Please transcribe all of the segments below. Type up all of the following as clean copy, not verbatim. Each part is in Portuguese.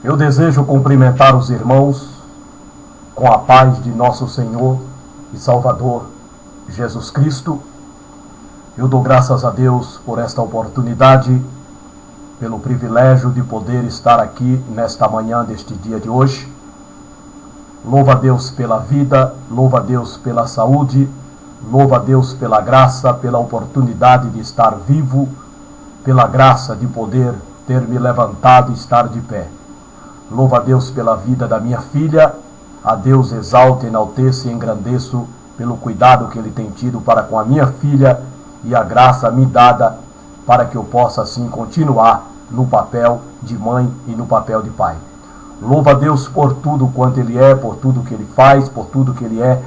Eu desejo cumprimentar os irmãos com a paz de nosso Senhor e Salvador Jesus Cristo. Eu dou graças a Deus por esta oportunidade, pelo privilégio de poder estar aqui nesta manhã deste dia de hoje. Louvo a Deus pela vida, louvo a Deus pela saúde, louvo a Deus pela graça, pela oportunidade de estar vivo, pela graça de poder ter me levantado e estar de pé. Louvo a Deus pela vida da minha filha, a Deus exalto, enalteço e engrandeço pelo cuidado que Ele tem tido para com a minha filha e a graça me dada para que eu possa assim continuar no papel de mãe e no papel de pai. Louvo a Deus por tudo quanto Ele é, por tudo que Ele faz, por tudo que Ele é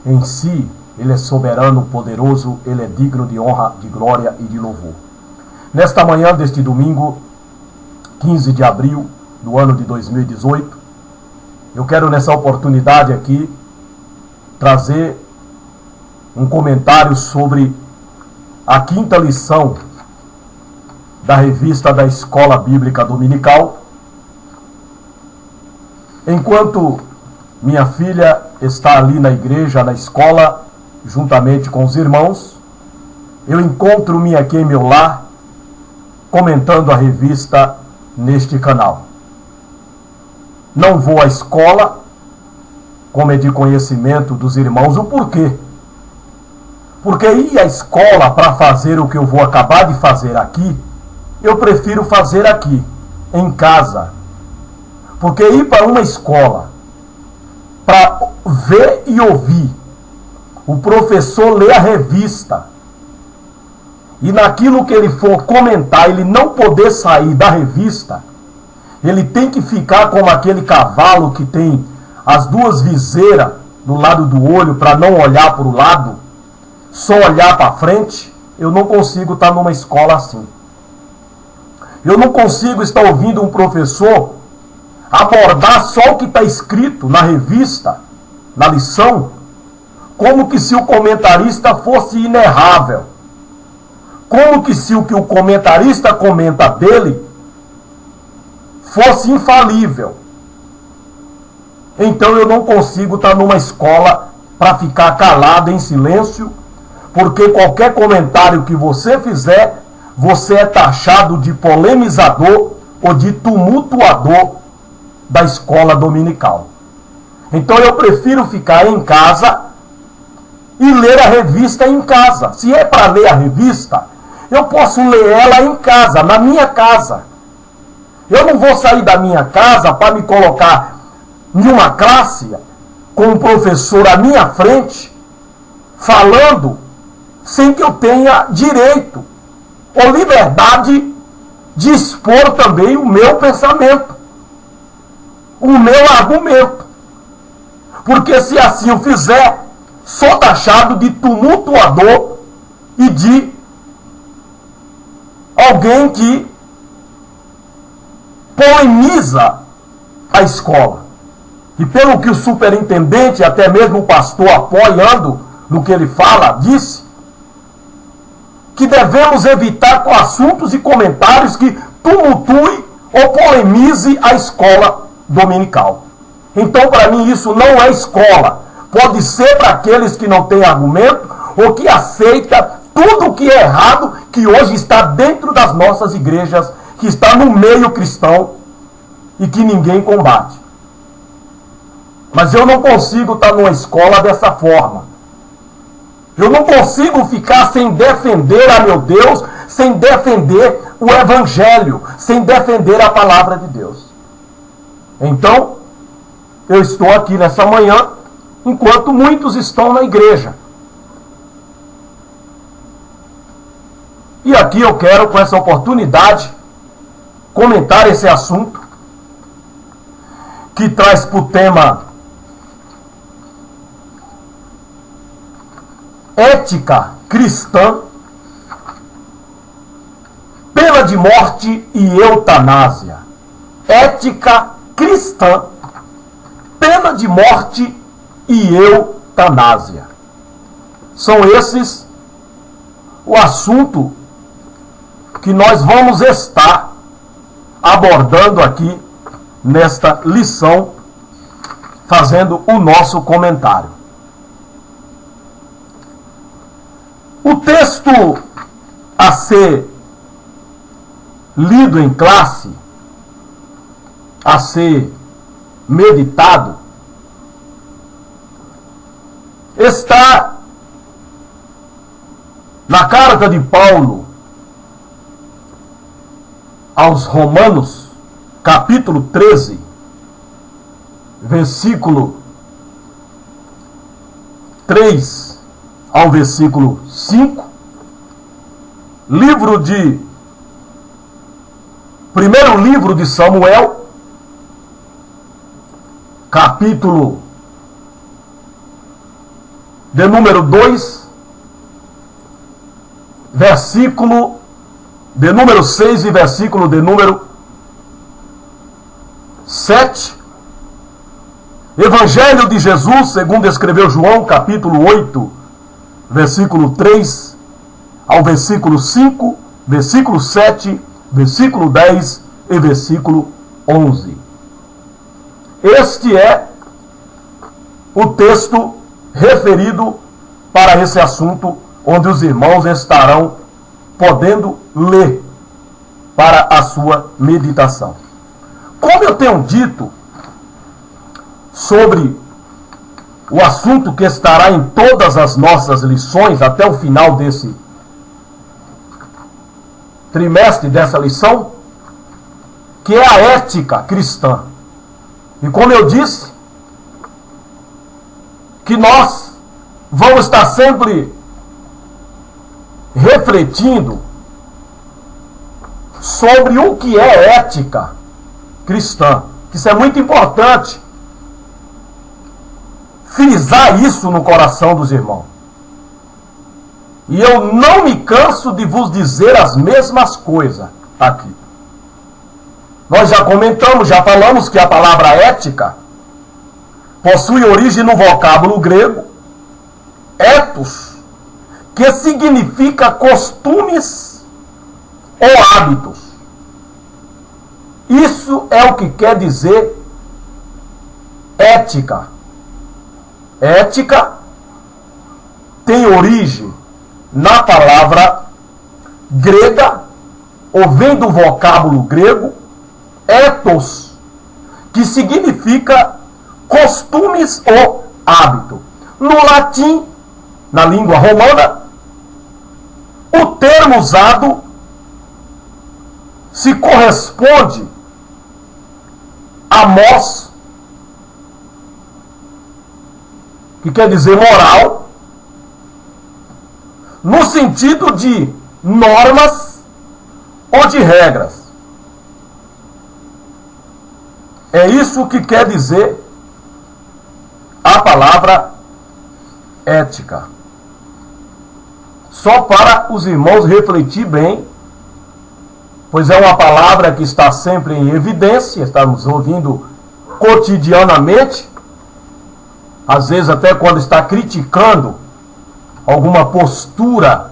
em si. Ele é soberano, poderoso, Ele é digno de honra, de glória e de louvor. Nesta manhã deste domingo, 15 de abril do ano de 2018, eu quero nessa oportunidade aqui trazer um comentário sobre a 5ª lição da revista da Escola Bíblica Dominical. Enquanto minha filha está ali na igreja, na escola, juntamente com os irmãos, eu encontro-me aqui em meu lar, comentando a revista neste canal. Não vou à escola, como é de conhecimento dos irmãos, o porquê. Porque ir à escola para fazer o que eu vou acabar de fazer aqui, eu prefiro fazer aqui, em casa. Porque ir para uma escola, para ver e ouvir o professor ler a revista, e naquilo que ele for comentar, ele não poder sair da revista, ele tem que ficar como aquele cavalo que tem as duas viseiras do lado do olho para não olhar para o lado, só olhar para frente. Eu não consigo estar numa escola assim. Eu não consigo estar ouvindo um professor abordar só o que está escrito na revista, na lição, como que se o comentarista fosse inerrável. Como que se o que o comentarista comenta dele fosse infalível. Então eu não consigo estar numa escola para ficar calado em silêncio, porque qualquer comentário que você fizer, você é taxado de polemizador ou de tumultuador da escola dominical. Então eu prefiro ficar em casa e ler a revista em casa. Se é para ler a revista, eu posso ler ela em casa, na minha casa. Eu não vou sair da minha casa para me colocar em uma classe com um professor à minha frente, falando sem que eu tenha direito ou liberdade de expor também o meu pensamento, o meu argumento. Porque se assim eu fizer, sou taxado de tumultuador e de alguém que polemiza a escola. E pelo que o superintendente, até mesmo o pastor, apoiando no que ele fala, disse que devemos evitar com assuntos e comentários que tumultuem ou polemize a escola dominical. Então, para mim, isso não é escola. Pode ser para aqueles que não têm argumento ou que aceita tudo o que é errado, que hoje está dentro das nossas igrejas, que está no meio cristão e que ninguém combate. Mas eu não consigo estar numa escola dessa forma. Eu não consigo ficar sem defender a meu Deus, sem defender o Evangelho, sem defender a palavra de Deus. Então, eu estou aqui nessa manhã, enquanto muitos estão na igreja. E aqui eu quero, com essa oportunidade, comentar esse assunto, que traz para o tema ética cristã, pena de morte e eutanásia. Ética cristã, pena de morte e eutanásia. São esses o assunto que nós vamos estar abordando aqui nesta lição, fazendo o nosso comentário. O texto a ser lido em classe, a ser meditado, está na carta de Paulo aos Romanos, capítulo 13, versículo 3 ao versículo 5, primeiro livro de Samuel, capítulo de número 2, versículo de número 6 e versículo de número 7. Evangelho de Jesus, segundo escreveu João, capítulo 8, versículo 3 ao versículo 5, versículo 7, versículo 10 e versículo 11. Este é o texto referido para esse assunto, onde os irmãos estarão podendo ler para a sua meditação. Como eu tenho dito sobre o assunto que estará em todas as nossas lições até o final desse trimestre, dessa lição, que é a ética cristã. E como eu disse, que nós vamos estar sempre refletindo sobre o que é ética cristã. Isso é muito importante frisar isso no coração dos irmãos. E eu não me canso de vos dizer as mesmas coisas aqui. Nós já comentamos, já falamos que a palavra ética possui origem no vocábulo grego ethos, que significa costumes ou hábitos. Isso é o que quer dizer ética. Ética tem origem na palavra grega, ou vem do vocábulo grego, ethos, que significa costumes ou hábito. No latim, na língua romana, o termo usado se corresponde a mos, que quer dizer moral, no sentido de normas ou de regras. É isso que quer dizer a palavra ética. Só para os irmãos refletir bem, pois é uma palavra que está sempre em evidência, estamos ouvindo cotidianamente, às vezes até quando está criticando alguma postura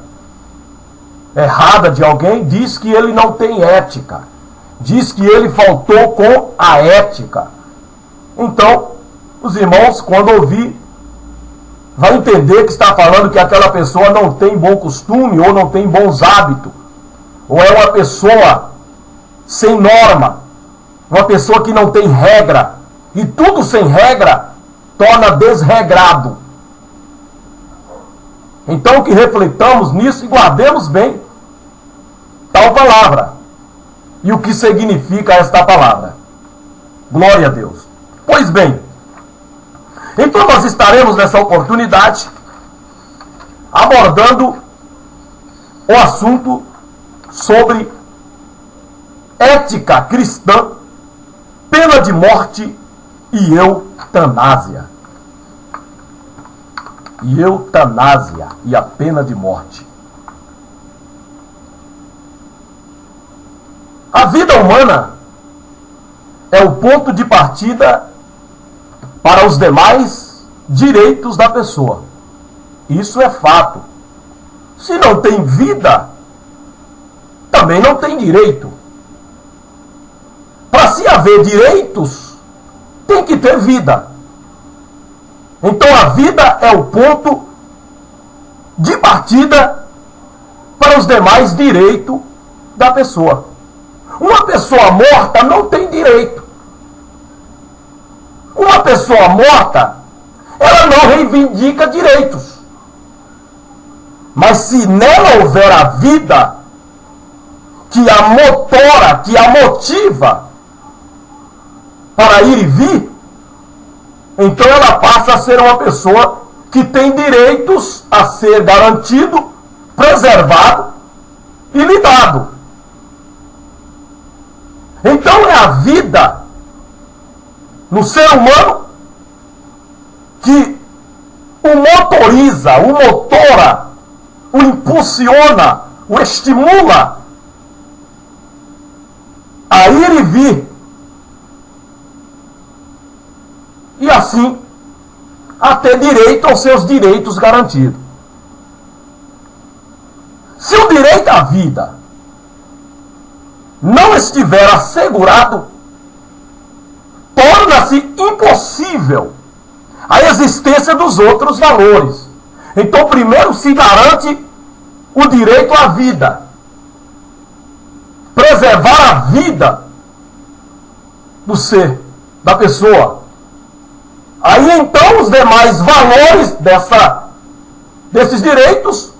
errada de alguém, diz que ele não tem ética, diz que ele faltou com a ética. Então, os irmãos, quando ouvir, vai entender que está falando que aquela pessoa não tem bom costume, ou não tem bons hábitos, ou é uma pessoa sem norma, uma pessoa que não tem regra, e tudo sem regra torna desregrado. Então que refletamos nisso e guardemos bem tal palavra e o que significa esta palavra. Glória a Deus. Pois bem, então nós estaremos nessa oportunidade abordando o assunto sobre ética cristã, pena de morte e eutanásia. E eutanásia e a pena de morte. A vida humana é o ponto de partida para os demais direitos da pessoa. Isso é fato. Se não tem vida, também não tem direito. para se haver direitos, tem que ter vida. Então a vida é o ponto de partida para os demais direitos da pessoa. Uma pessoa morta não tem direito. Uma pessoa morta, ela não reivindica direitos. Mas se nela houver a vida que a motora, que a motiva para ir e vir, então ela passa a ser uma pessoa que tem direitos a ser garantido, preservado e lidado. Então é a vida no ser humano que o motoriza, o motora, o impulsiona, o estimula a ir e vir. E assim, a ter direito aos seus direitos garantidos. Se o direito à vida não estiver assegurado, torna-se impossível a existência dos outros valores. Então, primeiro se garante o direito à vida. Preservar a vida do ser, da pessoa. Aí então os demais valores desses direitos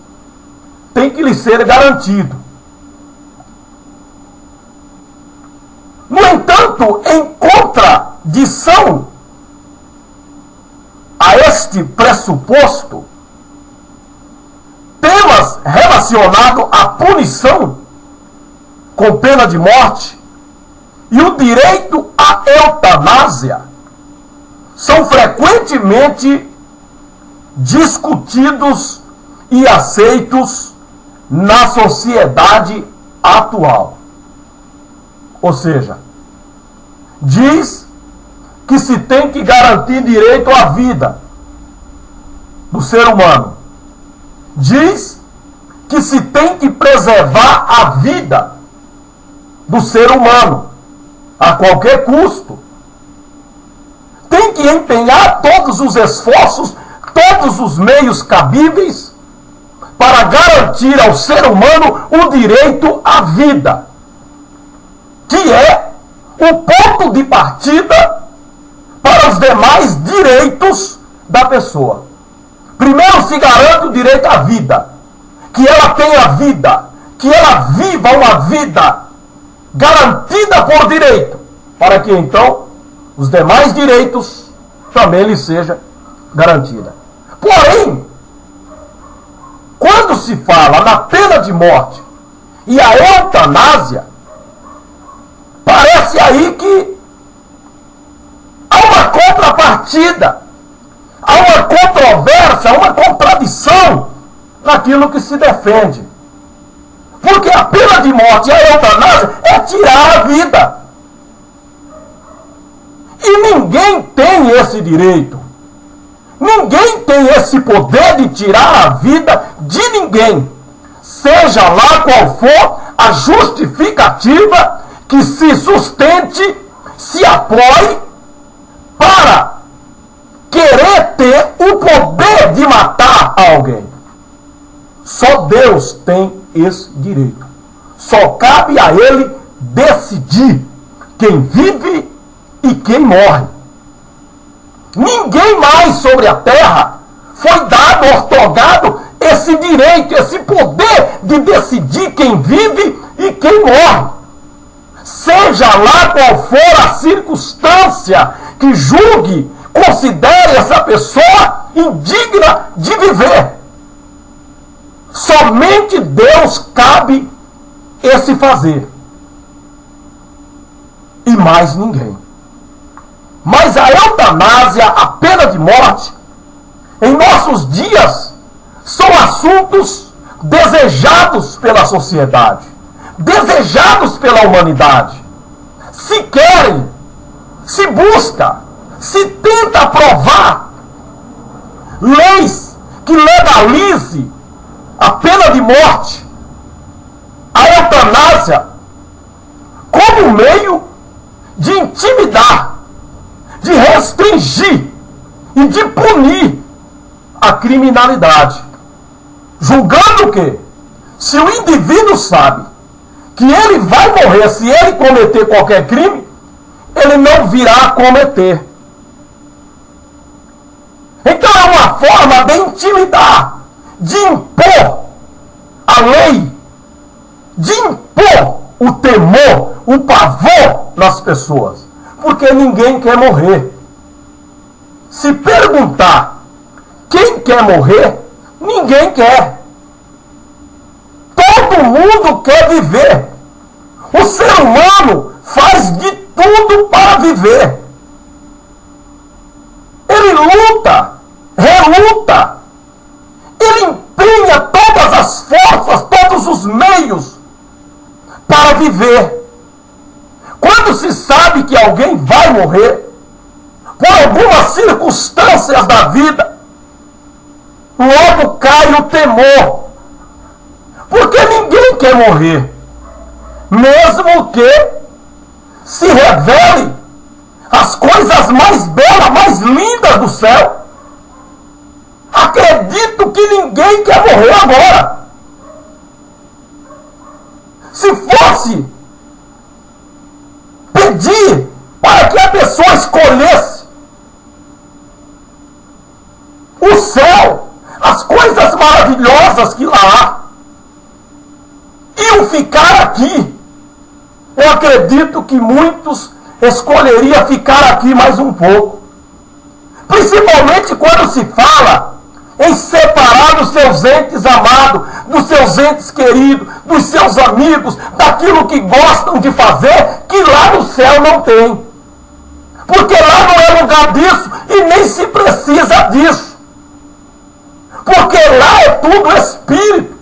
têm que lhe ser garantido. No entanto, em contradição a este pressuposto, temas relacionados à punição com pena de morte e o direito à eutanásia são frequentemente discutidos e aceitos na sociedade atual. Ou seja, diz que se tem que garantir direito à vida do ser humano. Diz que se tem que preservar a vida do ser humano a qualquer custo. Tem que empenhar todos os esforços, todos os meios cabíveis para garantir ao ser humano o direito à vida, que é o ponto de partida para os demais direitos da pessoa. Primeiro se garante o direito à vida, que ela tenha vida, que ela viva uma vida garantida por direito, para que então os demais direitos também lhe sejam garantidos. Porém, quando se fala na pena de morte e a eutanásia, parece aí que há uma contrapartida, há uma controvérsia, há uma contradição naquilo que se defende. Porque a pena de morte e a eutanásia é tirar a vida. E ninguém tem esse direito. Ninguém tem esse poder de tirar a vida de ninguém. Seja lá qual for a justificativa que se sustente, se apoie para querer ter o poder de matar alguém. Só Deus tem esse direito. Só cabe a Ele decidir quem vive e quem morre. Ninguém mais sobre a terra foi dado, ortogado, esse direito, esse poder de decidir quem vive e quem morre. Seja lá qual for a circunstância que julgue, considere essa pessoa indigna de viver. Somente Deus cabe esse fazer. E mais ninguém. Mas a eutanásia, a pena de morte, em nossos dias, são assuntos desejados pela sociedade, desejados pela humanidade. Se querem, se busca, se tenta aprovar leis que legalize a pena de morte, a eutanásia, como meio de intimidar, de restringir e de punir a criminalidade. Julgando que, se o indivíduo sabe que ele vai morrer se ele cometer qualquer crime, ele não virá a cometer. Então é uma forma de intimidar, de impor a lei, de impor o temor, o pavor nas pessoas. Porque ninguém quer morrer. Se perguntar quem quer morrer, ninguém quer. Todo mundo quer viver. O ser humano faz de tudo para viver. Ele luta, reluta. Ele empenha todas as forças, todos os meios para viver. Quando se sabe que alguém vai morrer, por algumas circunstâncias da vida, logo cai o temor. Porque ninguém quer morrer. Mesmo que se revele as coisas mais belas, mais lindas do céu. Acredito que ninguém quer morrer agora. Se fosse pedir para que a pessoa escolhesse o céu, as coisas maravilhosas que lá há, iam ficar aqui, eu acredito que muitos escolheriam ficar aqui mais um pouco. Principalmente quando se fala em separar dos seus entes amados, dos seus entes queridos, dos seus amigos, daquilo que gostam de fazer, que lá no céu não tem. Porque lá não é lugar disso e nem se precisa disso. Porque lá é tudo espírito.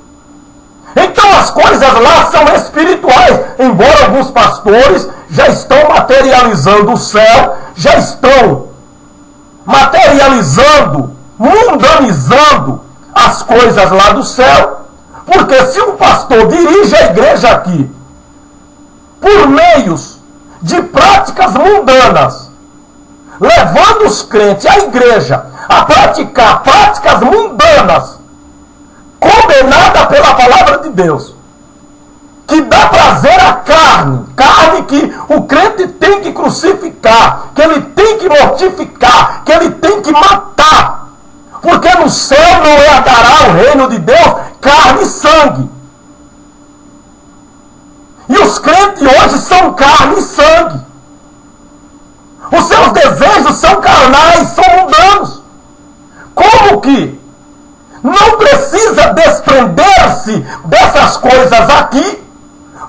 Então as coisas lá são espirituais, embora alguns pastores já estão materializando o céu, já estão materializando, mundanizando as coisas lá do céu, porque se um pastor dirige a igreja aqui, por meios de práticas mundanas, levando os crentes à igreja a praticar práticas mundanas, condenada pela palavra de Deus, que dá prazer à carne, carne que o crente tem que crucificar, que ele tem que mortificar, que ele tem que matar, porque no céu não herdará o reino de Deus carne e sangue. E os crentes hoje são carne e sangue. Os seus desejos são carnais, são mundanos. Como que não precisa desprender-se dessas coisas aqui,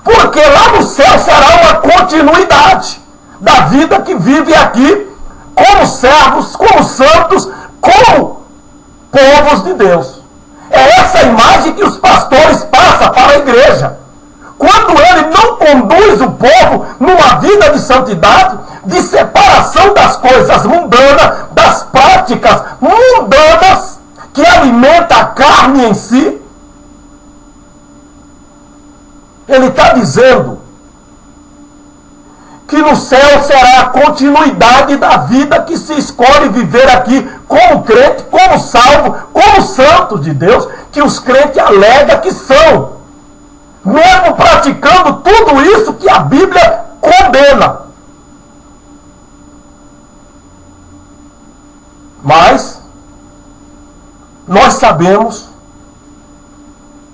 porque lá no céu será uma continuidade da vida que vive aqui, como servos, como santos, como povos de Deus. É essa imagem que os pastores passam para a igreja. Quando ele não conduz o povo numa vida de santidade, de separação das coisas mundanas, das práticas mundanas, que alimenta a carne em si, ele está dizendo que no céu será a continuidade da vida que se escolhe viver aqui como crente, como salvo, como santo de Deus, que os crentes alegam que são, mesmo praticando tudo isso que a Bíblia condena. Mas nós sabemos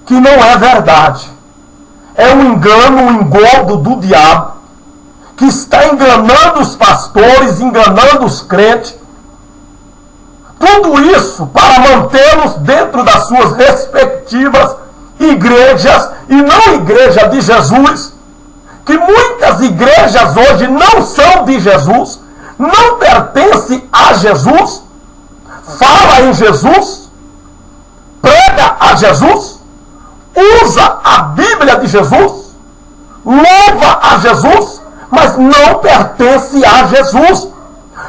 que não é verdade. É um engano, um engodo do diabo, que está enganando os pastores, enganando os crentes. Tudo isso para mantê-los dentro das suas respectivas igrejas, e não igreja de Jesus, que muitas igrejas hoje não são de Jesus, não pertencem a Jesus, fala em Jesus, prega a Jesus, usa a Bíblia de Jesus, louva a Jesus, mas não pertence a Jesus.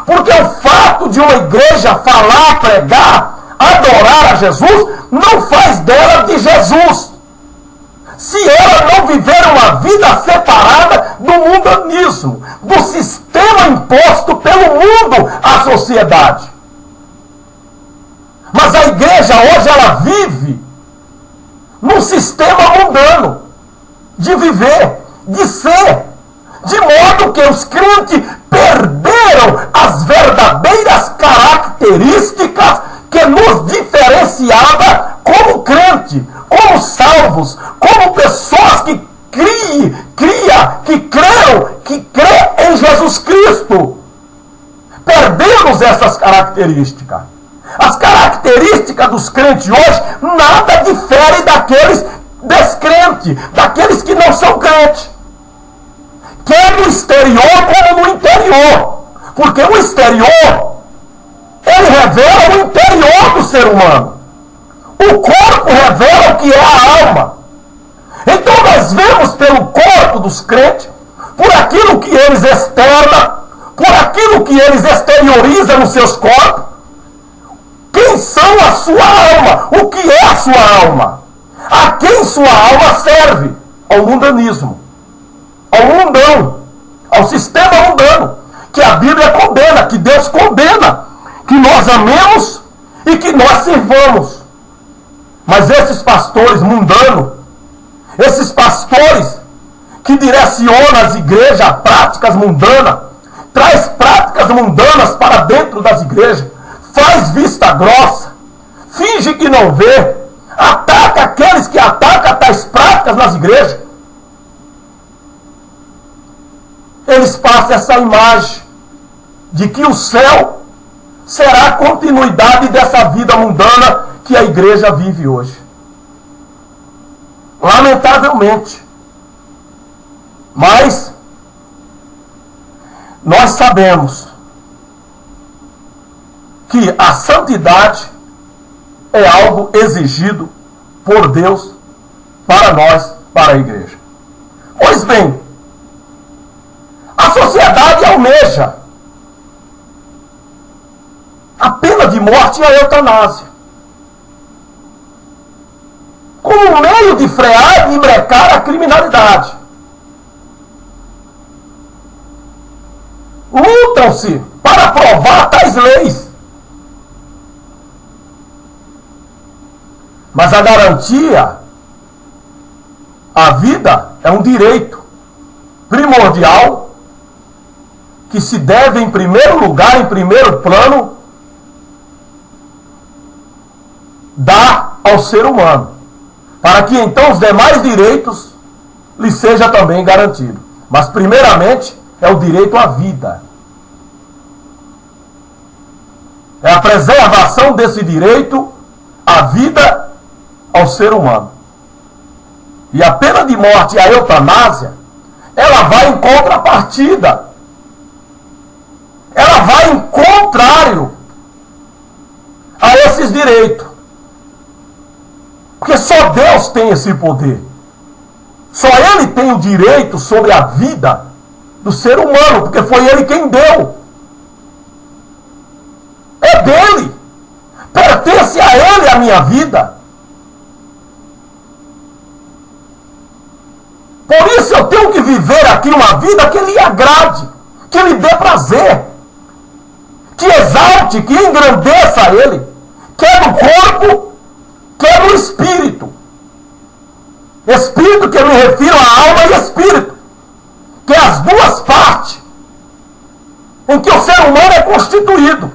Porque o fato de uma igreja falar, pregar, adorar a Jesus, não faz dela de Jesus. Se se ela não viver uma vida separada do mundanismo, do sistema imposto pelo mundo à sociedade. Mas a igreja hoje, ela vive num sistema mundano, de viver, de ser, de modo que os crentes perderam as verdadeiras características que nos diferenciava como crente, como salvos, como pessoas que crê em Jesus Cristo. Perdemos essas características. As características dos crentes hoje nada difere daqueles descrentes, daqueles que não são crentes. Quer no exterior como no interior. Porque o exterior, ele revela o interior do ser humano. O corpo revela o que é a alma. Então nós vemos pelo corpo dos crentes, por aquilo que eles externam, por aquilo que eles exteriorizam nos seus corpos, quem são a sua alma, o que é a sua alma, a quem sua alma serve, ao mundanismo, ao mundão, ao sistema mundano, que a Bíblia condena, que Deus condena, que nós amemos e que nós servamos. Mas esses pastores mundanos, esses pastores que direcionam as igrejas a práticas mundanas, traz práticas mundanas para dentro das igrejas, faz vista grossa, finge que não vê, ataca aqueles que atacam tais práticas nas igrejas. Eles passam essa imagem de que o céu será a continuidade dessa vida mundana que a igreja vive hoje. Lamentavelmente. Mas nós sabemos que a santidade é algo exigido por Deus para nós, para a igreja. Pois bem, a sociedade almeja a pena de morte e a eutanásia como meio de frear e brecar a criminalidade. Lutam-se para aprovar tais leis. Mas a garantia, a vida, é um direito primordial que se deve, em primeiro lugar, em primeiro plano, dar ao ser humano, para que então os demais direitos lhe seja também garantido. Mas primeiramente é o direito à vida. É a preservação desse direito à vida ao ser humano. E a pena de morte e a eutanásia, ela vai em contrapartida. Ela vai em contrário a esses direitos. Porque só Deus tem esse poder. Só Ele tem o direito sobre a vida do ser humano, porque foi Ele quem deu. É dele. Pertence a Ele a minha vida. Por isso eu tenho que viver aqui uma vida que lhe agrade, que lhe dê prazer, que exalte, que engrandeça a Ele, quer no corpo, quer no espírito. Espírito que eu me refiro a alma e espírito, que é as duas partes em que o ser humano é constituído.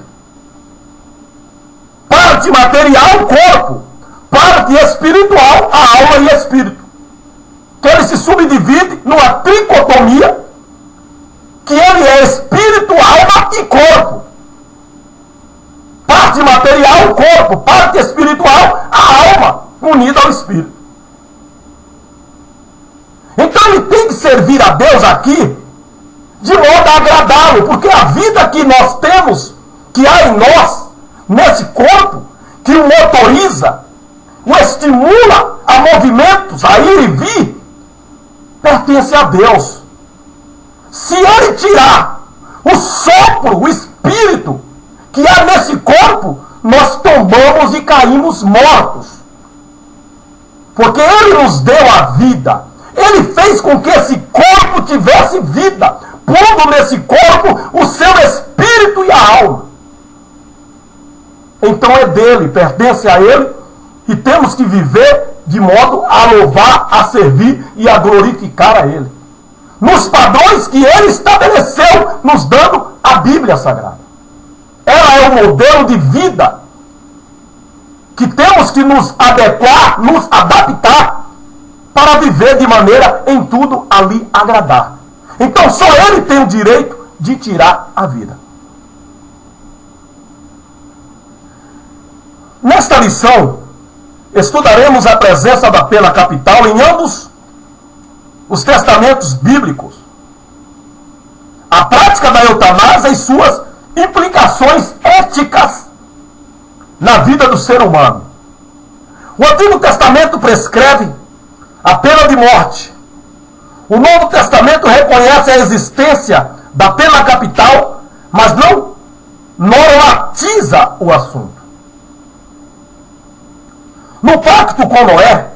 Parte material, o corpo, parte espiritual, a alma e espírito. Que ele se subdivide numa tricotomia, que ele é espírito, alma e corpo. Parte material, o corpo, parte espiritual, a alma, unida ao espírito. Então ele tem que servir a Deus aqui de modo a agradá-lo, porque a vida que nós temos, que há em nós, nesse corpo, que o motoriza, o estimula a movimentos, a ir e vir, pertence a Deus. Se ele tirar o sopro, o espírito que há nesse corpo, nós tombamos e caímos mortos. Porque Ele nos deu a vida. Ele fez com que esse corpo tivesse vida, pondo nesse corpo o seu espírito e a alma. Então é dele, pertence a Ele, e temos que viver de modo a louvar, a servir e a glorificar a Ele, nos padrões que Ele estabeleceu, nos dando a Bíblia Sagrada. Ela é o modelo de vida que temos que nos adequar, nos adaptar, para viver de maneira em tudo a lhe agradar. Então só Ele tem o direito de tirar a vida. Nesta lição, estudaremos a presença da pena capital em ambos os testamentos bíblicos, a prática da eutanásia e suas implicações éticas na vida do ser humano. O Antigo Testamento prescreve a pena de morte. O Novo Testamento reconhece a existência da pena capital, mas não normatiza o assunto. No pacto com Noé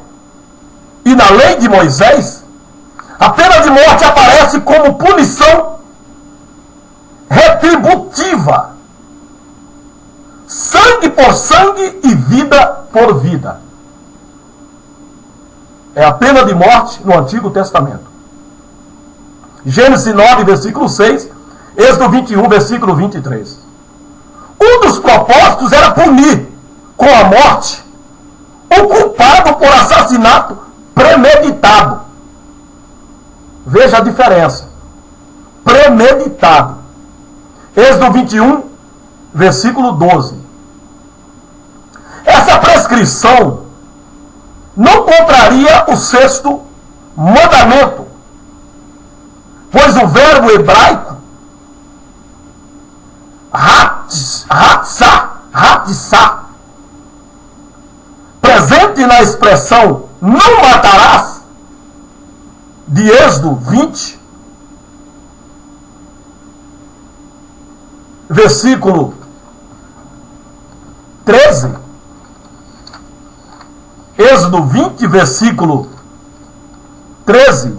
e na lei de Moisés, a pena de morte aparece como punição retributiva. Sangue por sangue e vida por vida. É a pena de morte no Antigo Testamento. Gênesis 9, versículo 6, Êxodo 21, versículo 23. Um dos propósitos era punir com a morte o culpado por assassinato premeditado. Veja a diferença. Premeditado. Êxodo 21, versículo 12. Essa prescrição não contraria o sexto mandamento, pois o verbo hebraico ratzá, presente na expressão não matarás, de Êxodo 20, versículo 13, Êxodo 20, versículo 13,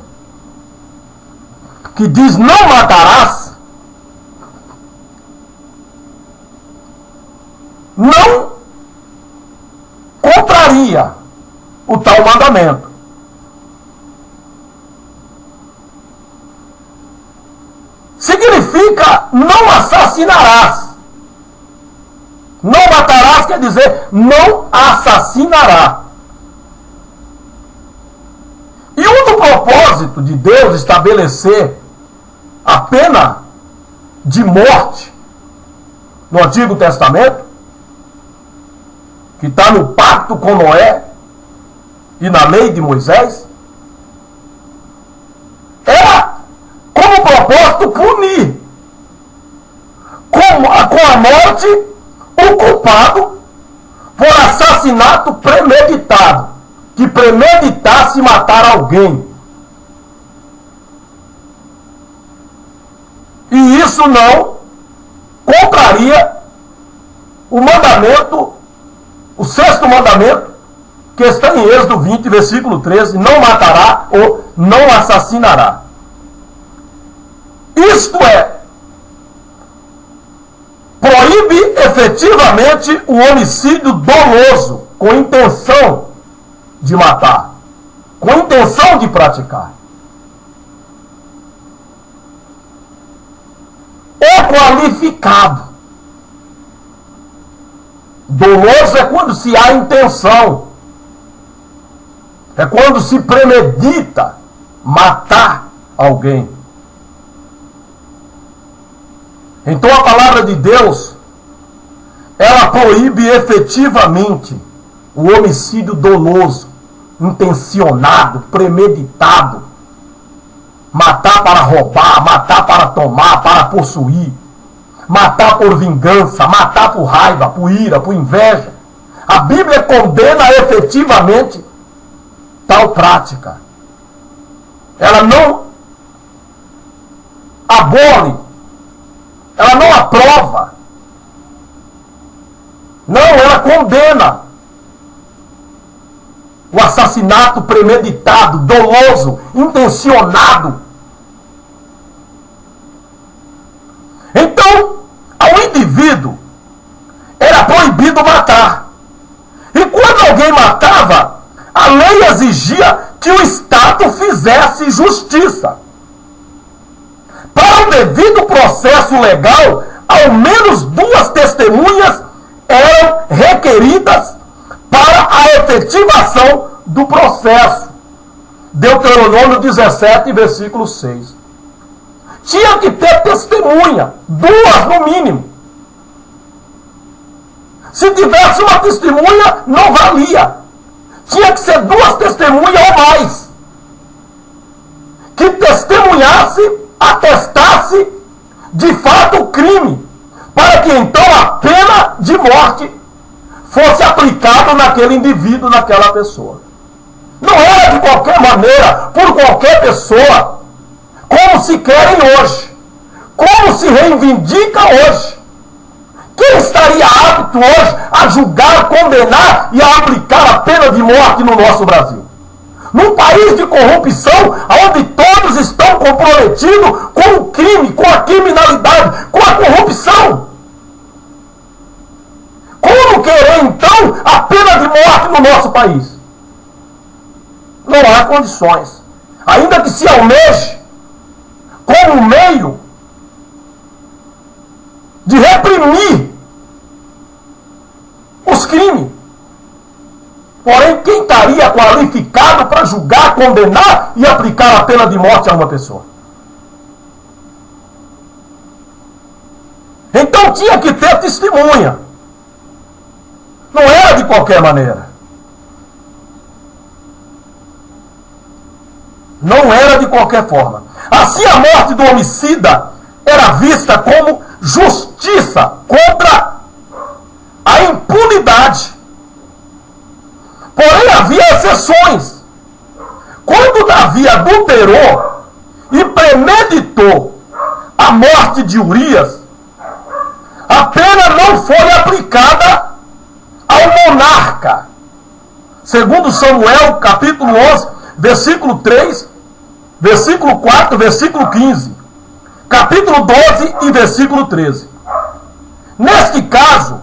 que diz não matarás, não contraria o tal mandamento. Significa não assassinarás. Não matarás quer dizer não assassinará. E um do propósito de Deus estabelecer a pena de morte no Antigo Testamento, que está no pacto com Noé e na lei de Moisés, era como propósito punir com a morte o culpado por assassinato premeditado, que premeditasse matar alguém. E isso não contraria o mandamento, o sexto mandamento, que está em Êxodo 20, versículo 13, não matará ou não assassinará. Isto é, proíbe efetivamente o homicídio doloso, com intenção de matar, com intenção de praticar. É qualificado. Doloso é quando se há intenção. É quando se premedita matar alguém. Então a palavra de Deus, ela proíbe efetivamente o homicídio doloso, intencionado, premeditado. Matar para roubar, matar para tomar, para possuir. Matar por vingança, matar por raiva, por ira, por inveja. A Bíblia condena efetivamente tal prática. Ela não abole, ela não aprova. Não, ela condena o assassinato assassinato premeditado, doloso, intencionado. Então, ao indivíduo era proibido matar. E quando alguém matava, a lei exigia que o Estado fizesse justiça. Para o devido processo legal, ao menos 2 testemunhas eram requeridas para a efetivação do processo. Deuteronômio 17, versículo 6. Tinha que ter testemunha, 2 no mínimo. Se tivesse uma testemunha, não valia. Tinha que ser 2 testemunhas ou mais. Que testemunhasse, atestasse de fato o crime, para que então a pena de morte fosse aplicada naquele indivíduo, naquela pessoa. Não era de qualquer maneira, por qualquer pessoa, como se querem hoje, como se reivindica hoje. Quem estaria apto hoje a julgar, condenar e a aplicar a pena de morte no nosso Brasil? Num país de corrupção, onde todos estão comprometidos com o crime, com a criminalidade, com a corrupção. Como querer, então, a pena de morte no nosso país? Não há condições. Ainda que se almeje como meio de reprimir os crimes. Porém, quem estaria qualificado para julgar, condenar e aplicar a pena de morte a uma pessoa? Então tinha que ter testemunha. Não era de qualquer maneira. Não era de qualquer forma. Assim, a morte do homicida era vista como justiça contra a impunidade. Porém, havia exceções. Quando Davi adulterou e premeditou a morte de Urias, a pena não foi aplicada ao monarca. Segundo Samuel, capítulo 11, versículo 3, versículo 4, versículo 15. Capítulo 12 e versículo 13. Neste caso,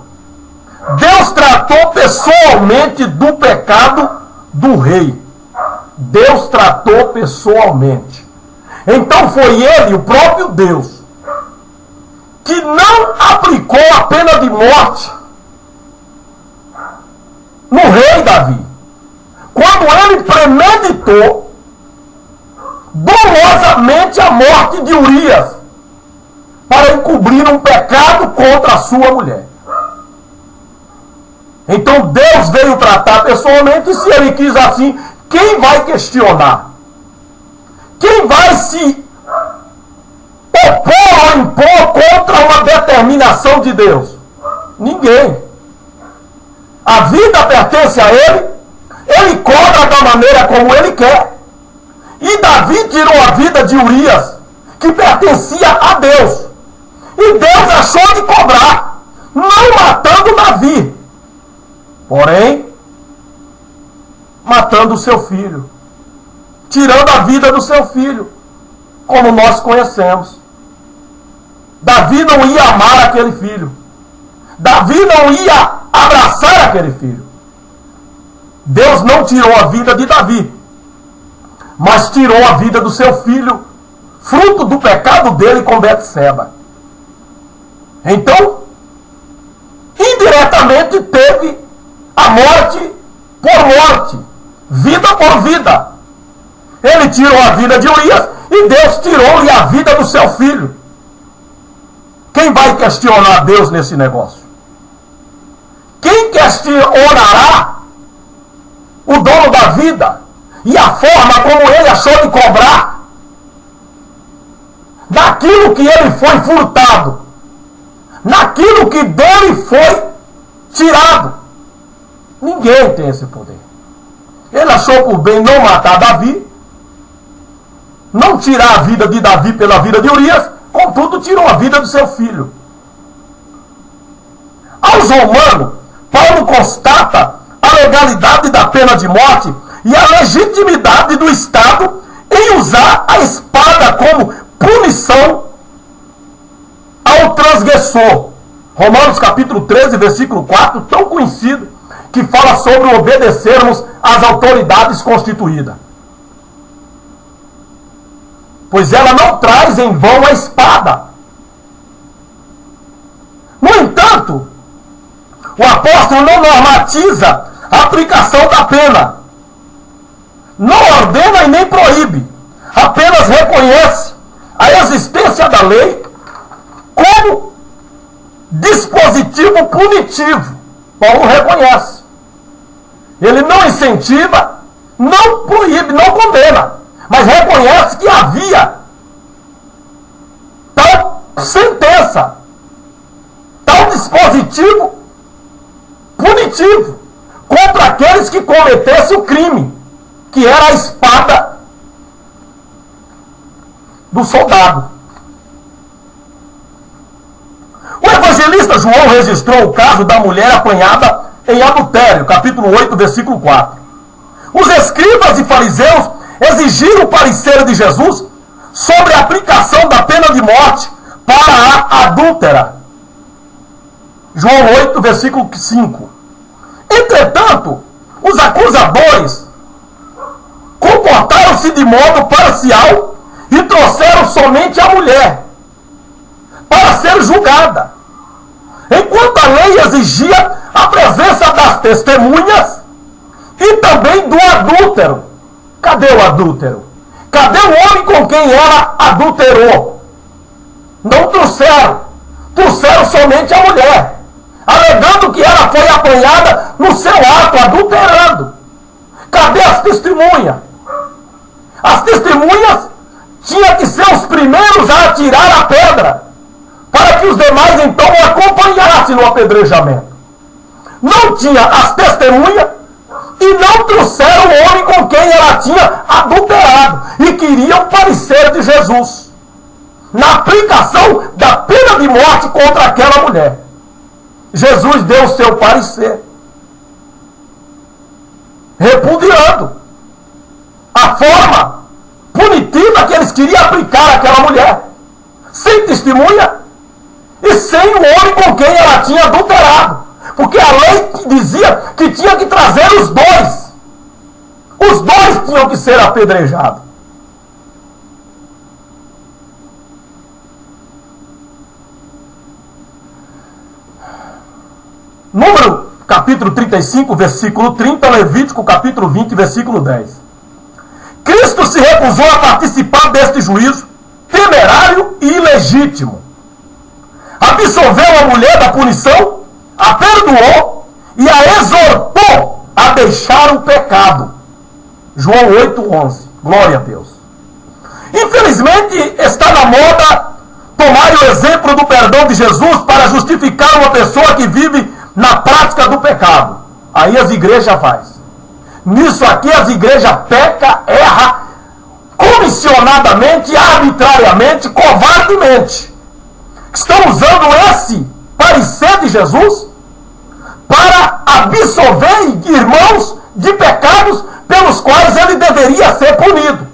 Deus tratou pessoalmente do pecado do rei. Deus tratou pessoalmente. Então foi ele, o próprio Deus, que não aplicou a pena de morte no rei Davi. Quando ele premeditou dolosamente a morte de Urias para encobrir um pecado contra a sua mulher. Então Deus veio tratar pessoalmente, e se ele quis assim, quem vai questionar? Quem vai se opor ou impor contra uma determinação de Deus? Ninguém. A vida pertence a ele, ele cobra da maneira como ele quer. E Davi tirou a vida de Urias, que pertencia a Deus. E Deus achou de cobrar, não matando Davi, porém matando o seu filho, tirando a vida do seu filho, como nós conhecemos. Davi não ia amar aquele filho. Davi não ia abraçar aquele filho. Deus não tirou a vida de Davi, mas tirou a vida do seu filho, fruto do pecado dele com Betseba. Então, indiretamente teve a morte por morte, vida por vida. Ele tirou a vida de Urias e Deus tirou-lhe a vida do seu filho. Quem vai questionar Deus nesse negócio? Quem questionará o dono da vida e a forma como ele achou de cobrar daquilo que ele foi furtado, naquilo que dele foi tirado? Ninguém tem esse poder. Ele achou por bem não matar Davi, não tirar a vida de Davi pela vida de Urias, contudo tirou a vida do seu filho. Aos Romanos, Paulo constata a legalidade da pena de morte e a legitimidade do Estado em usar a espada como punição ao transgressor. Romanos capítulo 13, versículo 4, tão conhecido, que fala sobre obedecermos às autoridades constituídas. Pois ela não traz em vão a espada. No entanto, o apóstolo não normatiza a aplicação da pena. Não ordena e nem proíbe. Apenas reconhece a existência da lei como dispositivo punitivo. Paulo reconhece. Ele não incentiva, não proíbe, não condena, mas reconhece que havia tal sentença, tal dispositivo punitivo contra aqueles que cometessem o crime, que era a espada do soldado. O evangelista João registrou o caso da mulher apanhada em adultério, capítulo 8, versículo 4. Os escribas e fariseus exigiram o parecer de Jesus sobre a aplicação da pena de morte para a adúltera. João 8, versículo 5. Entretanto, os acusadores comportaram-se de modo parcial e trouxeram somente a mulher para ser julgada, enquanto a lei exigia a presença das testemunhas e também do adúltero. Cadê o adúltero? Cadê o homem com quem ela adulterou? Não trouxeram. Trouxeram somente a mulher, alegando que ela foi apanhada no seu ato, adulterando. Cadê as testemunhas? As testemunhas tinham que ser os primeiros a atirar a pedra, para que os demais então o acompanhassem no apedrejamento. Não tinha as testemunhas e não trouxeram o homem com quem ela tinha adulterado e queriam o parecer de Jesus na aplicação da pena de morte contra aquela mulher. Jesus deu o seu parecer, repudiando a forma punitiva que eles queriam aplicar àquela mulher, sem testemunha e sem o homem com quem ela tinha adulterado. Porque a lei dizia que tinha que trazer os dois. Os dois tinham que ser apedrejados. Número capítulo 35, versículo 30, Levítico capítulo 20, versículo 10. Cristo se recusou a participar deste juízo temerário e ilegítimo. Absolveu a mulher da punição, a perdoou e a exortou a deixar o pecado. João 8:11. Glória a Deus. Infelizmente está na moda tomar o exemplo do perdão de Jesus para justificar uma pessoa que vive na prática do pecado. Aí as igrejas fazem. Nisso aqui as igrejas pecam, erram comissionadamente, arbitrariamente, covardemente. Estão usando esse parecer de Jesus para absolver irmãos de pecados pelos quais ele deveria ser punido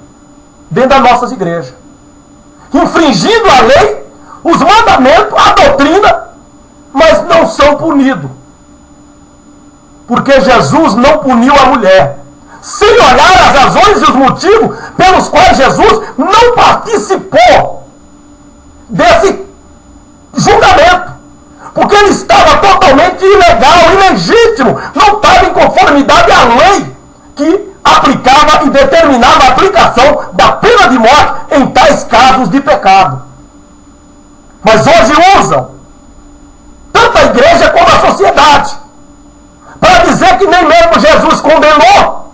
dentro das nossas igrejas, infringindo a lei, os mandamentos, a doutrina, mas não são punidos, porque Jesus não puniu a mulher, sem olhar as razões e os motivos pelos quais Jesus não participou desse julgamento, porque ele estava totalmente ilegal, ilegítimo, não estava em conformidade à lei que aplicava e determinava a aplicação da pena de morte em tais casos de pecado. Mas hoje usam tanto a igreja como a sociedade para dizer que nem mesmo Jesus condenou,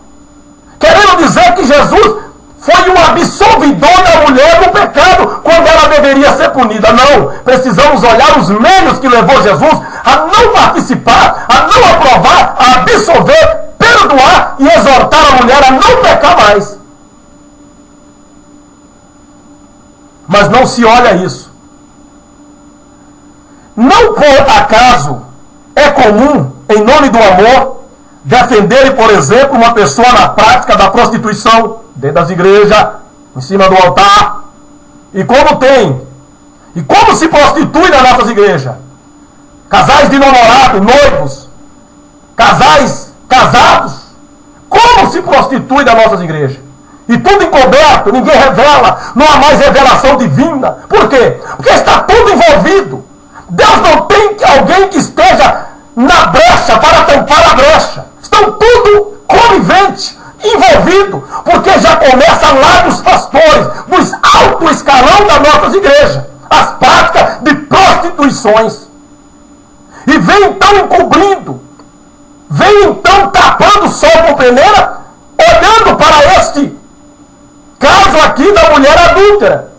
querendo dizer que Jesus foi um absolvidor da mulher do pecado, quando ela deveria ser punida. Não, precisamos olhar os meios que levou Jesus a não participar, a não aprovar, a absolver, perdoar e exortar a mulher a não pecar mais. Mas não se olha isso. Não por acaso é comum, em nome do amor, defenderem, por exemplo, uma pessoa na prática da prostituição, dentro das igrejas, em cima do altar. E como se prostitui nas nossas igrejas? Casais de namorado, noivos, casais casados, como se prostitui nas nossas igrejas? E tudo encoberto, ninguém revela, não há mais revelação divina. Por quê? Porque está tudo envolvido. Deus não tem alguém que esteja na brecha para tampar a brecha. Estão tudo conivente, envolvido, porque já começa lá dos pastores, dos alto escalão das nossas igrejas, as práticas de prostituições. E vem então encobrindo, vem então tapando o sol com peneira, olhando para este caso aqui da mulher adúltera.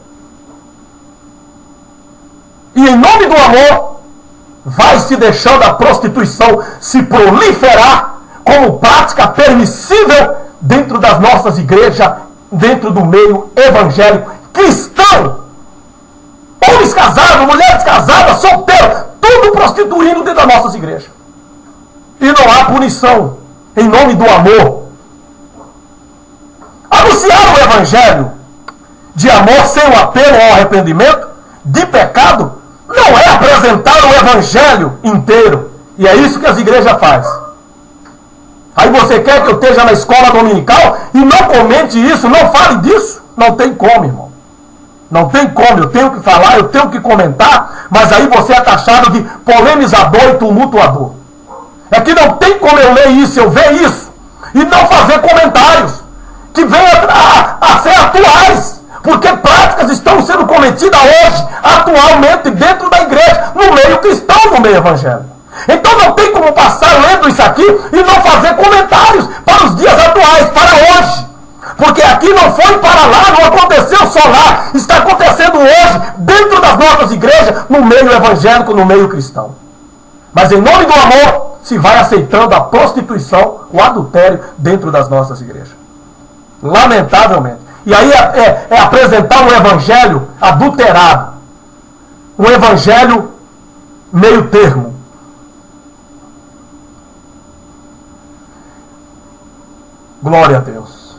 E em nome do amor, vai se deixando a prostituição se proliferar como prática permissível dentro das nossas igrejas, dentro do meio evangélico cristão. Homens casados, mulheres casadas, solteiros, tudo prostituindo dentro das nossas igrejas. E não há punição em nome do amor. Anunciar o evangelho de amor sem o apelo ao arrependimento de pecado não é apresentar o evangelho inteiro. E é isso que as igrejas fazem. Aí você quer que eu esteja na escola dominical e não comente isso, não fale disso? Não tem como, irmão. Não tem como, eu tenho que falar, eu tenho que comentar, mas aí você é taxado de polemizador e tumultuador. É que não tem como eu ler isso, eu ver isso, e não fazer comentários que venham a ser atuais, porque práticas estão sendo cometidas hoje, atualmente, dentro da igreja, no meio cristão, no meio evangélico. Então não tem como passar lendo isso aqui e não fazer comentários para os dias atuais, para hoje. Porque aqui não foi para lá, não aconteceu só lá, está acontecendo hoje, dentro das nossas igrejas, no meio evangélico, no meio cristão. Mas em nome do amor, se vai aceitando a prostituição, o adultério dentro das nossas igrejas. Lamentavelmente. E aí é apresentar um evangelho adulterado. Um evangelho meio termo. Glória a Deus.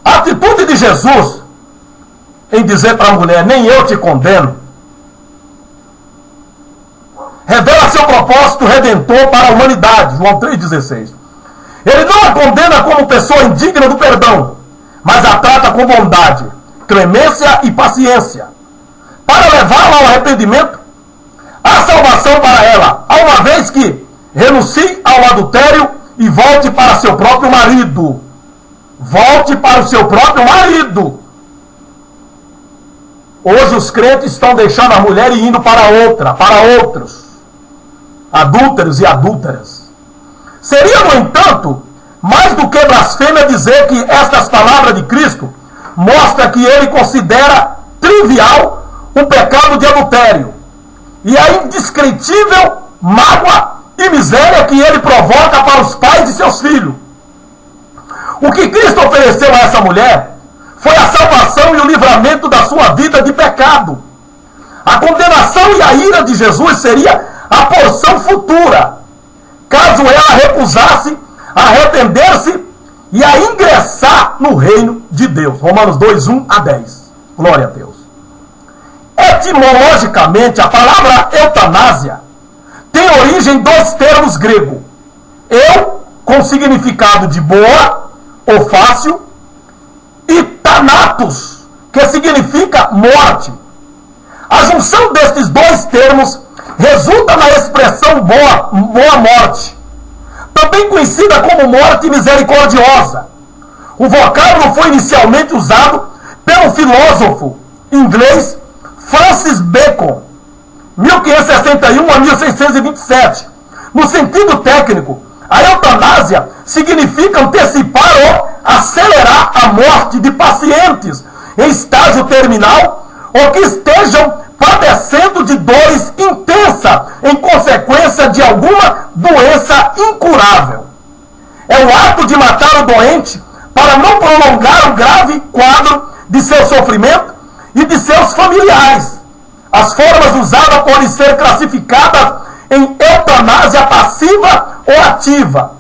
A atitude de Jesus em dizer para a mulher, nem eu te condeno, revela seu propósito redentor para a humanidade. João 3,16. Ele não a condena como pessoa indigna do perdão, mas a trata com bondade, clemência e paciência, para levá-la ao arrependimento, à salvação para ela, a uma vez que renuncie ao adultério e volte para seu próprio marido. Volte para o seu próprio marido. Hoje os crentes estão deixando a mulher e indo para outros, adúlteros e adúlteras. Seria, no entanto, mais do que blasfêmia dizer que estas palavras de Cristo mostram que ele considera trivial o pecado de adultério e a indescritível mágoa e miséria que ele provoca para os pais de seus filhos. O que Cristo ofereceu a essa mulher foi a salvação e o livramento da sua vida de pecado. A condenação e a ira de Jesus seria a porção futura, caso ela recusasse a arrepender-se e a ingressar no reino de Deus. Romanos 2:1-10. Glória a Deus. Etimologicamente, a palavra eutanásia tem origem em dois termos gregos. Eu, com significado de boa ou fácil, e thanatos, que significa morte. A junção destes dois termos resulta na expressão boa morte, também conhecida como morte misericordiosa. O vocábulo foi inicialmente usado pelo filósofo inglês Francis Bacon, 1561 a 1627. No sentido técnico, a eutanásia significa antecipar ou acelerar a morte de pacientes em estágio terminal ou que estejam padecendo de dores intensas em consequência de alguma doença incurável. É o ato de matar o doente para não prolongar o grave quadro de seu sofrimento e de seus familiares. As formas usadas podem ser classificadas em eutanásia passiva ou ativa.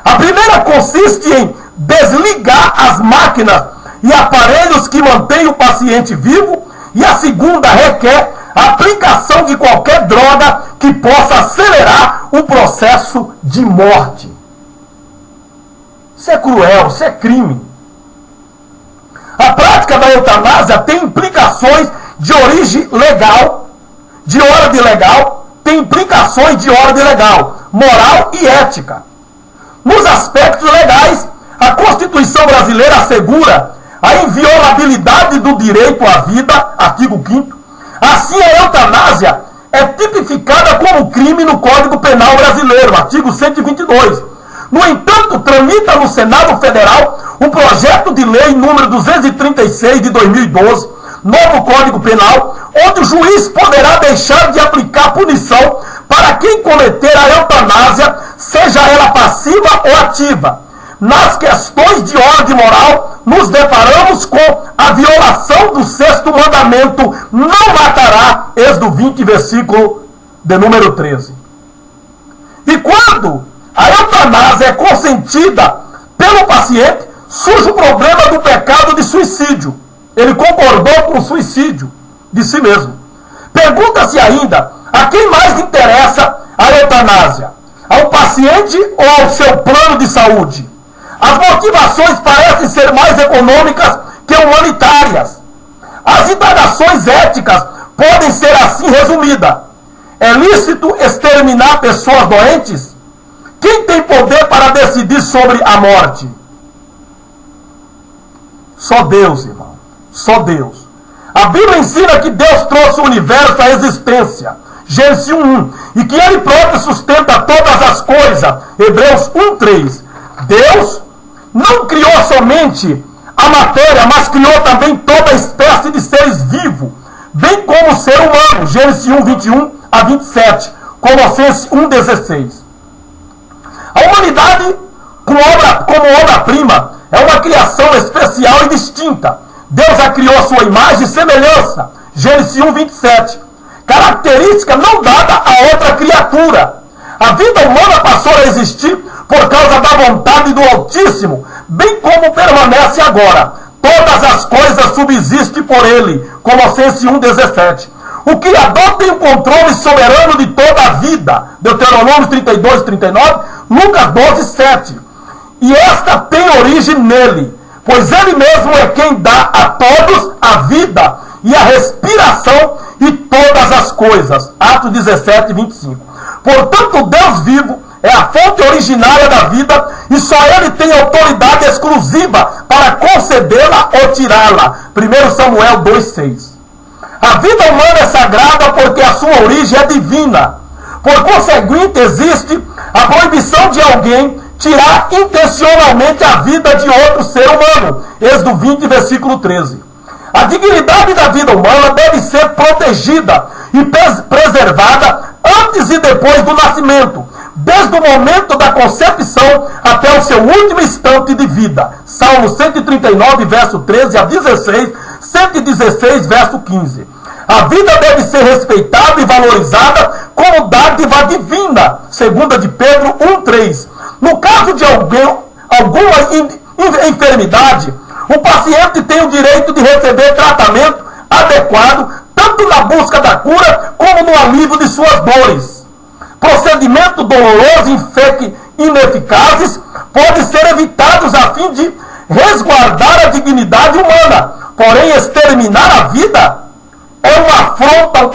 A primeira consiste em desligar as máquinas e aparelhos que mantêm o paciente vivo, e a segunda requer a aplicação de qualquer droga que possa acelerar o processo de morte. Isso é cruel, isso é crime. A prática da eutanásia tem implicações de origem legal, de ordem legal, tem implicações de ordem legal, moral e ética. Nos aspectos legais, a Constituição brasileira assegura a inviolabilidade do direito à vida, artigo 5º. Assim, a eutanásia é tipificada como crime no Código Penal brasileiro, artigo 122. No entanto, tramita no Senado Federal o projeto de lei número 236 de 2012, novo Código Penal, onde o juiz poderá deixar de aplicar punição para quem cometer a eutanásia, seja ela passiva ou ativa. Nas questões de ordem moral, nos deparamos com a violação do 6º mandamento: não matará, Êxodo 20, versículo de número 13. E quando a eutanásia é consentida pelo paciente, surge o problema do pecado de suicídio. Ele concordou com o suicídio de si mesmo. Pergunta-se ainda a quem mais interessa a eutanásia: ao paciente ou ao seu plano de saúde? As motivações parecem ser mais econômicas que humanitárias. As indagações éticas podem ser assim resumidas: é lícito exterminar pessoas doentes? Quem tem poder para decidir sobre a morte? Só Deus, irmão. Só Deus. A Bíblia ensina que Deus trouxe o universo à existência, Gênesis 1:1, e que Ele próprio sustenta todas as coisas, Hebreus 1:3. Deus não criou somente a matéria, mas criou também toda espécie de seres vivos, bem como o ser humano, Gênesis 1:21 a 27, Colossenses 1:16. A humanidade, como obra-prima, é uma criação especial e distinta. Deus a criou à sua imagem e semelhança, Gênesis 1:27. Característica não dada a outra criatura. A vida humana passou a existir por causa da vontade do Altíssimo, bem como permanece agora. Todas as coisas subsistem por Ele, Colossenses 1:17. O Criador tem o controle soberano de toda a vida, Deuteronômio 32:39, Lucas 12:7. E esta tem origem nele, pois Ele mesmo é quem dá a todos a vida e a respiração e todas as coisas, Atos 17:25. Portanto, Deus vivo é a fonte originária da vida e só Ele tem autoridade exclusiva para concedê-la ou tirá-la, 1 Samuel 2:6. A vida humana é sagrada porque a sua origem é divina. Por conseguinte, existe a proibição de alguém tirar intencionalmente a vida de outro ser humano, Êxodo 20, versículo 13. A dignidade da vida humana deve ser protegida e preservada antes e depois do nascimento, desde o momento da concepção até o seu último instante de vida. Salmo 139, verso 13 a 16, 116, verso 15. A vida deve ser respeitada e valorizada como dádiva divina, 2 de Pedro 1:3. No caso de alguma enfermidade, o paciente tem o direito de receber tratamento adequado, tanto na busca da cura como no alívio de suas dores. Procedimentos dolorosos e ineficazes podem ser evitados a fim de resguardar a dignidade humana. Porém, exterminar a vida é uma afronta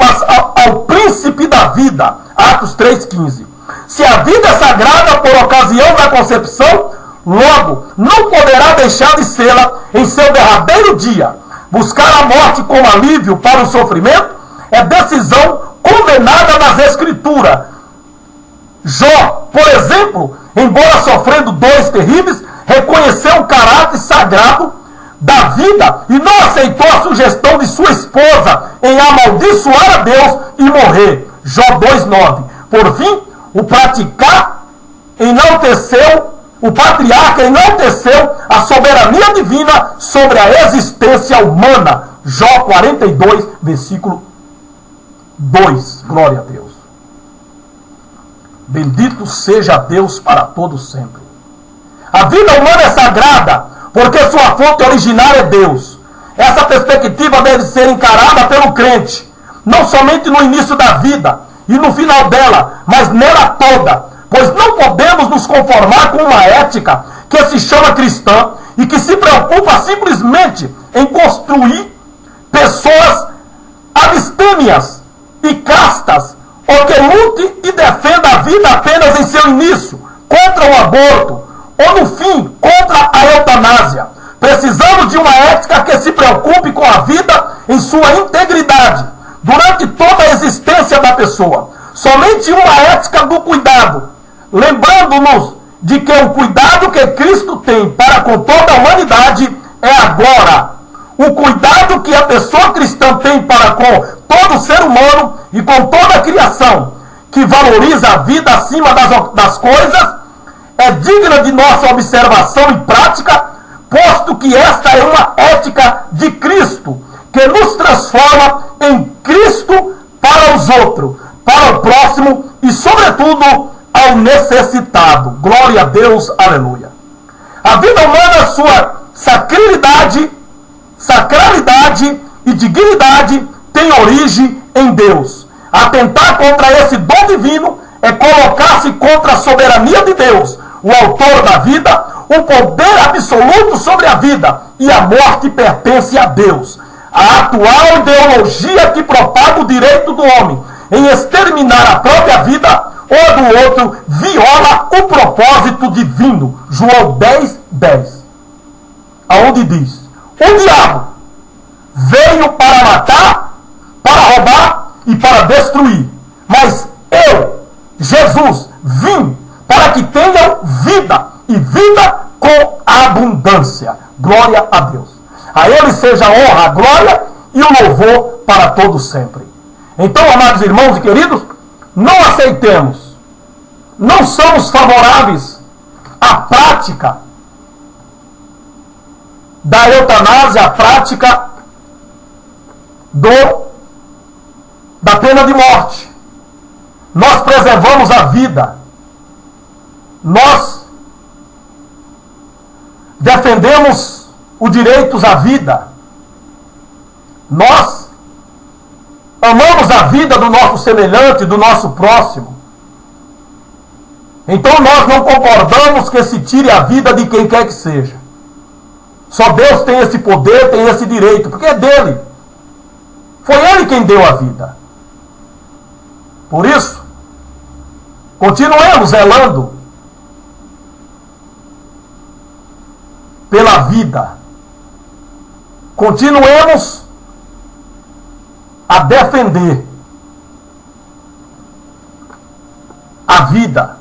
ao príncipe da vida, Atos 3:15. Se a vida é sagrada por ocasião da concepção, logo não poderá deixar de sê-la em seu derradeiro dia. Buscar a morte como alívio para o sofrimento é decisão condenada nas Escrituras. Jó, por exemplo, embora sofrendo dores terríveis, reconheceu o caráter sagrado da vida e não aceitou a sugestão de sua esposa em amaldiçoar a Deus e morrer. Jó 2:9. Por fim, o patriarca enalteceu a soberania divina sobre a existência humana. Jó 42, versículo 2. Glória a Deus. Bendito seja Deus para todo sempre. A vida humana é sagrada, porque sua fonte originária é Deus. Essa perspectiva deve ser encarada pelo crente, não somente no início da vida e no final dela, mas nela toda, pois não podemos nos conformar com uma ética que se chama cristã e que se preocupa simplesmente em construir pessoas abstêmias e castas, ou que lute e defenda a vida apenas em seu início, contra o aborto, ou no fim, contra a eutanásia. Precisamos de uma ética que se preocupe com a vida em sua integridade, durante toda a existência da pessoa. Somente uma ética do cuidado, lembrando-nos de que o cuidado que Cristo tem para com toda a humanidade é agora. O cuidado que a pessoa cristã tem para com todo ser humano e com toda a criação, que valoriza a vida acima das coisas, é digna de nossa observação e prática, posto que esta é uma ética de Cristo, que nos transforma em Cristo para os outros, para o próximo e, sobretudo, ao necessitado. Glória a Deus, aleluia. A vida humana, sua sacralidade e dignidade tem origem em Deus. Atentar contra esse dom divino é colocar-se contra a soberania de Deus, o autor da vida, o poder absoluto sobre a vida, e a morte pertence a Deus. A atual ideologia que propaga o direito do homem em exterminar a própria vida ou a do outro viola o propósito divino. João 10:10, aonde diz: o diabo veio para matar, para roubar e para destruir, mas eu, Jesus, vim para que tenham vida, e vida com abundância. Glória a Deus. A Ele seja a honra, a glória e o louvor para todos sempre. Então, amados irmãos e queridos, não aceitemos, não somos favoráveis à prática da eutanásia, à prática da pena de morte. Nós preservamos a vida. Nós defendemos os direitos à vida. Nós amamos a vida do nosso semelhante, do nosso próximo. Então nós não concordamos que se tire a vida de quem quer que seja. Só Deus tem esse poder, tem esse direito, porque é dele. Foi ele quem deu a vida. Por isso, continuemos zelando pela vida. Continuemos a defender a vida.